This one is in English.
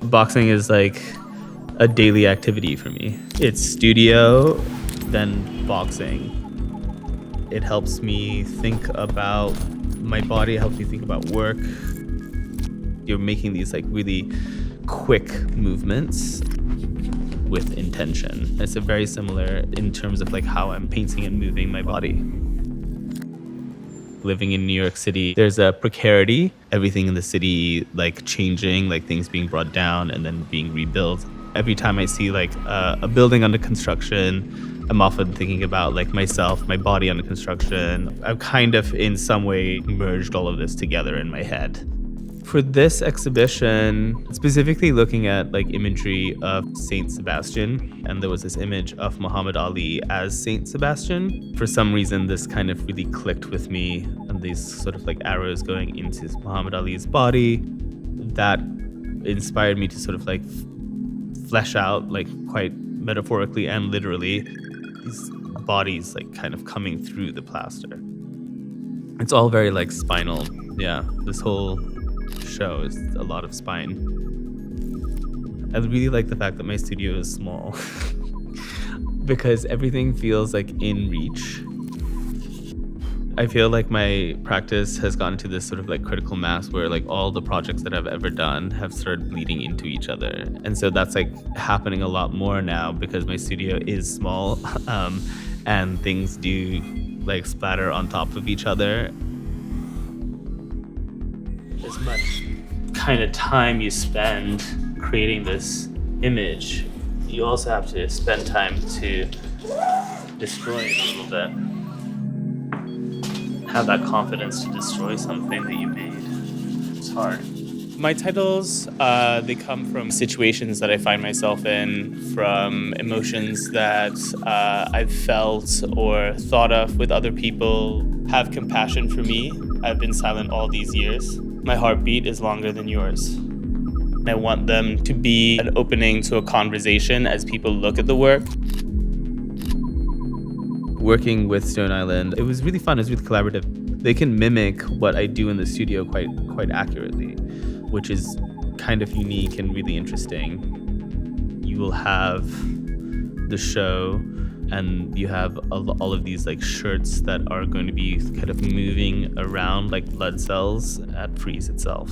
Boxing is like a daily activity for me. It's studio, then boxing. It helps me think about my body, it helps me think about work. You're making these like really quick movements with intention. It's a very similar in terms of like how I'm painting and moving my body. Living in New York City, there's a precarity, everything in the city like changing, like things being brought down and then being rebuilt. Every time I see like a building under construction, I'm often thinking about like myself, my body under construction. I've kind of in some way merged all of this together in my head. For this exhibition, specifically looking at like imagery of Saint Sebastian, and there was this image of Muhammad Ali as Saint Sebastian. For some reason, this kind of really clicked with me, and these sort of like arrows going into Muhammad Ali's body, that inspired me to sort of like flesh out, like quite metaphorically and literally, these bodies like kind of coming through the plaster. It's all very like spinal. Yeah, this whole show is a lot of spine. I really like the fact that my studio is small because everything feels like in reach. I feel like my practice has gotten to this sort of like critical mass where like all the projects that I've ever done have started bleeding into each other. And so that's like happening a lot more now because my studio is small and things do like splatter on top of each other. As much kind of time you spend creating this image, you also have to spend time to destroy it a little bit. Have that confidence to destroy something that you made. It's hard. My titles, they come from situations that I find myself in, from emotions that I've felt or thought of with other people. Have compassion for me. I've been silent all these years. My heartbeat is longer than yours. I want them to be an opening to a conversation as people look at the work. Working with Stone Island, it was really fun. It was really collaborative. They can mimic what I do in the studio quite accurately, which is kind of unique and really interesting. You will have the show, and you have all of these like shirts that are going to be kind of moving around like blood cells at Frieze itself.